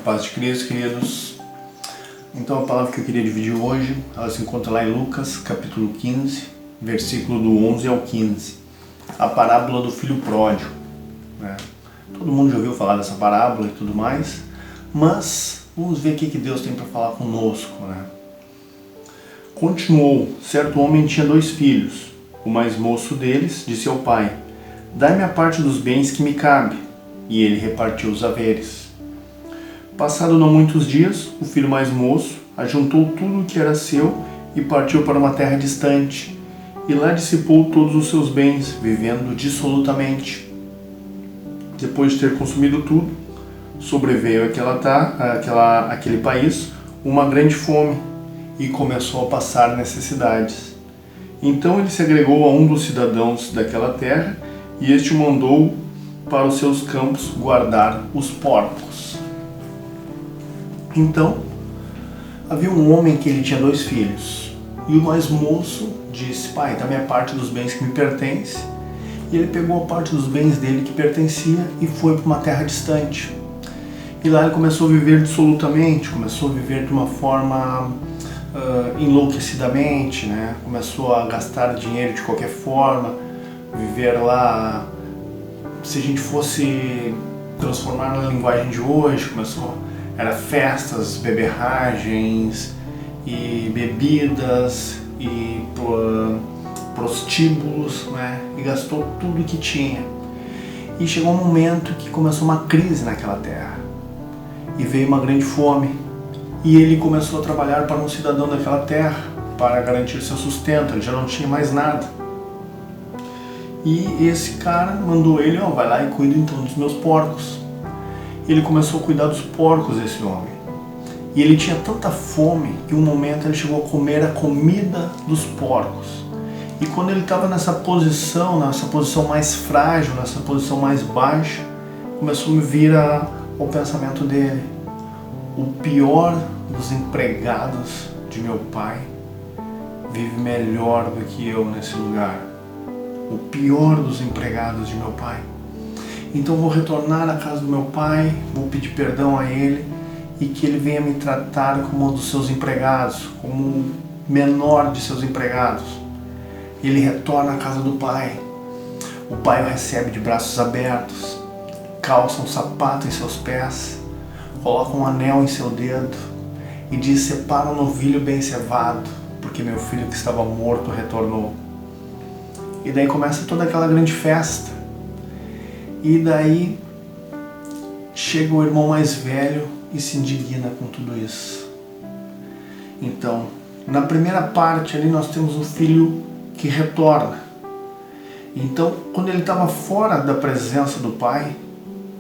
Paz de Cristo, queridos. Então a palavra que eu queria dividir hoje, ela se encontra lá em Lucas, capítulo 15, versículo do 11 ao 15. A parábola do filho pródigo, né? Todo mundo já ouviu falar dessa parábola e tudo mais, mas vamos ver o que Deus tem para falar conosco, né? Continuou, certo homem tinha 2 filhos. O mais moço deles disse ao pai: dai-me a parte dos bens que me cabe. E ele repartiu os haveres. Passado não muitos dias, o filho mais moço ajuntou tudo o que era seu e partiu para uma terra distante. E lá dissipou todos os seus bens, vivendo dissolutamente. Depois de ter consumido tudo, sobreveio àquele país uma grande fome e começou a passar necessidades. Então ele se agregou a um dos cidadãos daquela terra e este o mandou para os seus campos guardar os porcos. Então, havia um homem que ele tinha 2 filhos. E o mais moço disse: pai, dá-me a parte dos bens que me pertence. E ele pegou a parte dos bens dele que pertencia e foi para uma terra distante. E lá ele começou a viver dissolutamente, começou a viver de uma forma enlouquecidamente, né? Começou a gastar dinheiro de qualquer forma, viver lá. Se a gente fosse transformar na linguagem de hoje, era festas, beberragens e bebidas e prostíbulos, né? E gastou tudo que tinha. E chegou um momento que começou uma crise naquela terra e veio uma grande fome. E ele começou a trabalhar para um cidadão daquela terra para garantir seu sustento. Ele já não tinha mais nada. E esse cara mandou ele: vai lá e cuida então dos meus porcos. Ele começou a cuidar dos porcos desse homem. E ele tinha tanta fome que um momento ele chegou a comer a comida dos porcos. E quando ele estava nessa posição mais frágil, nessa posição mais baixa, começou a me vir ao pensamento dele: o pior dos empregados de meu pai vive melhor do que eu nesse lugar. O pior dos empregados de meu pai. Então vou retornar à casa do meu pai, vou pedir perdão a ele e que ele venha me tratar como um dos seus empregados, como o menor de seus empregados. Ele retorna à casa do pai. O pai o recebe de braços abertos, calça um sapato em seus pés, coloca um anel em seu dedo e diz: separa um novilho bem cevado, porque meu filho que estava morto retornou. E daí começa toda aquela grande festa. E daí chega o irmão mais velho e se indigna com tudo isso. Então, na primeira parte ali nós temos o filho que retorna. Então, quando ele estava fora da presença do pai,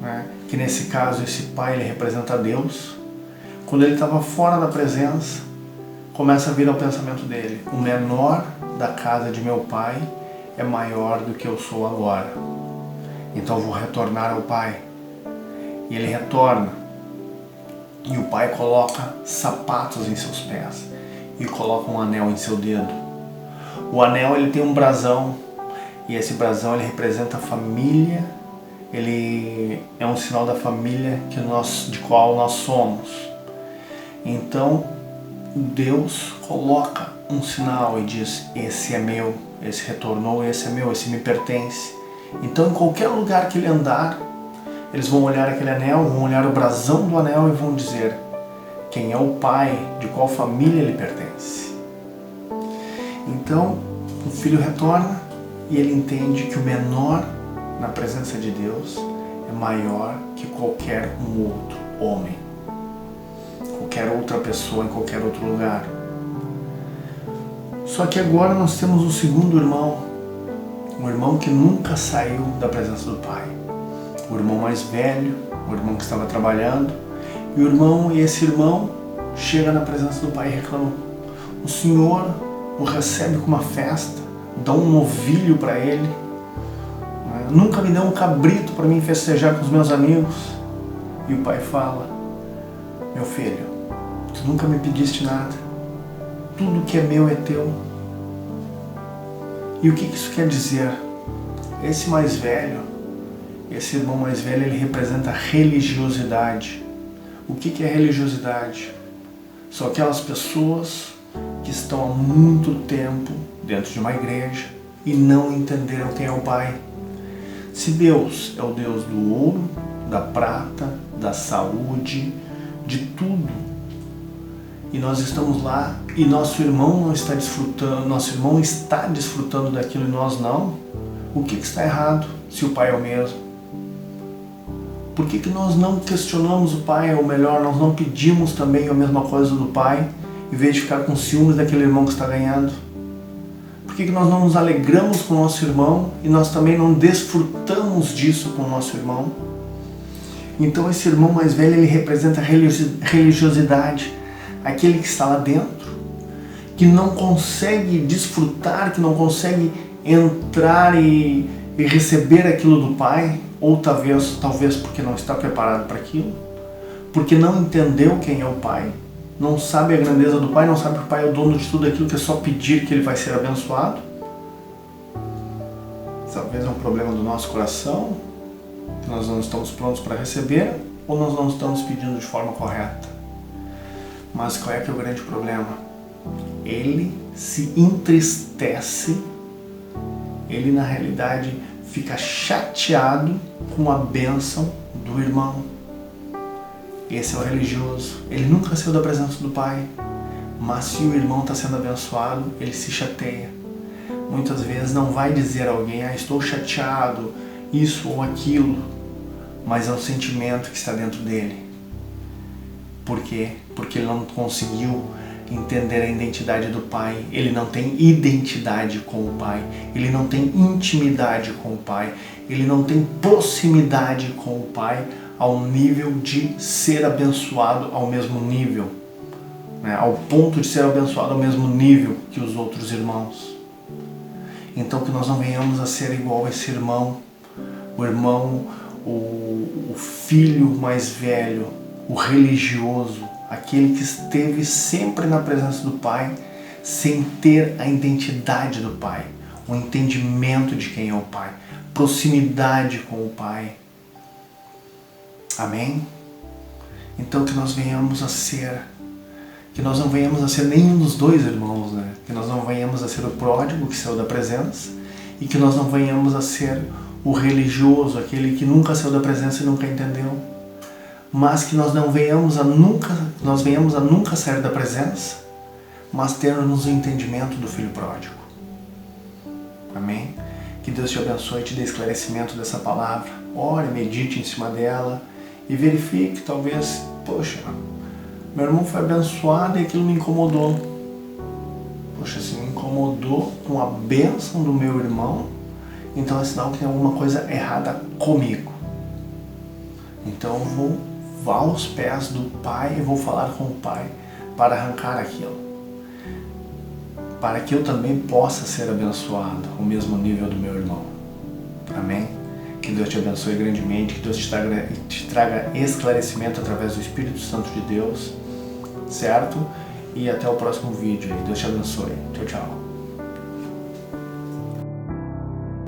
né, que nesse caso esse pai ele representa Deus, quando ele estava fora da presença, começa a vir ao pensamento dele: o menor da casa de meu pai é maior do que eu sou agora. Então eu vou retornar ao pai. E ele retorna. E o pai coloca sapatos em seus pés. E coloca um anel em seu dedo. O anel ele tem um brasão. E esse brasão ele representa a família. Ele é um sinal da família de qual nós somos. Então Deus coloca um sinal e diz: esse é meu, esse retornou, esse é meu, esse me pertence. Então em qualquer lugar que ele andar, eles vão olhar aquele anel, vão olhar o brasão do anel e vão dizer quem é o pai, de qual família ele pertence. Então o filho retorna e ele entende que o menor na presença de Deus é maior que qualquer outro homem, qualquer outra pessoa em qualquer outro lugar. Só que agora nós temos o segundo irmão, um irmão que nunca saiu da presença do pai, o irmão mais velho, o irmão que estava trabalhando, e esse irmão chega na presença do pai e reclama: o senhor o recebe com uma festa, dá um novilho para ele, nunca me deu um cabrito para mim festejar com os meus amigos. E o pai fala: meu filho, tu nunca me pediste nada, tudo que é meu é teu. E o que isso quer dizer? Esse irmão mais velho, ele representa religiosidade. O que é religiosidade? São aquelas pessoas que estão há muito tempo dentro de uma igreja e não entenderam quem é o Pai. Se Deus é o Deus do ouro, da prata, da saúde, de tudo, e nós estamos lá e nosso irmão não está desfrutando, nosso irmão está desfrutando daquilo e nós não, o que está errado se o Pai é o mesmo? Por que nós não questionamos o Pai, ou melhor, nós não pedimos também a mesma coisa do Pai, em vez de ficar com ciúmes daquele irmão que está ganhando? Por que nós não nos alegramos com o nosso irmão e nós também não desfrutamos disso com o nosso irmão? Então esse irmão mais velho, ele representa a religiosidade, aquele que está lá dentro, que não consegue desfrutar, que não consegue entrar e receber aquilo do Pai, ou talvez porque não está preparado para aquilo, porque não entendeu quem é o Pai, não sabe a grandeza do Pai, não sabe que o Pai é o dono de tudo aquilo, que é só pedir que ele vai ser abençoado. Talvez é um problema do nosso coração, que nós não estamos prontos para receber, ou nós não estamos pedindo de forma correta. Mas qual é que é o grande problema? Ele se entristece, ele na realidade fica chateado com a bênção do irmão. Esse é o religioso. Ele nunca saiu da presença do Pai, mas se o irmão está sendo abençoado, ele se chateia. Muitas vezes não vai dizer a alguém, estou chateado, isso ou aquilo, mas é o sentimento que está dentro dele. Por quê? Porque ele não conseguiu entender a identidade do Pai, ele não tem identidade com o Pai, ele não tem intimidade com o Pai, ele não tem proximidade com o Pai ao nível de ser abençoado ao mesmo nível, né? Ao ponto de ser abençoado ao mesmo nível que os outros irmãos. Então que nós não venhamos a ser igual a esse irmão, o filho mais velho, o religioso, aquele que esteve sempre na presença do Pai, sem ter a identidade do Pai, o entendimento de quem é o Pai, proximidade com o Pai. Amém? Então que nós venhamos a ser, que nós não venhamos a ser nenhum dos dois irmãos, né? Que nós não venhamos a ser o pródigo que saiu da presença e que nós não venhamos a ser o religioso, aquele que nunca saiu da presença e nunca entendeu. Mas que nós venhamos a nunca sair da presença, mas termos o entendimento do Filho Pródigo. Amém? Que Deus te abençoe e te dê esclarecimento dessa palavra. Ore, medite em cima dela e verifique, talvez, poxa, meu irmão foi abençoado e aquilo me incomodou. Poxa, se me incomodou com a bênção do meu irmão, então é sinal que tem alguma coisa errada comigo. Então eu vou aos pés do Pai e vou falar com o Pai para arrancar aquilo, para que eu também possa ser abençoado ao mesmo nível do meu irmão. Amém? Que Deus te abençoe grandemente, que Deus te traga esclarecimento através do Espírito Santo de Deus, certo? E até o próximo vídeo aí. Deus te abençoe. Tchau, tchau.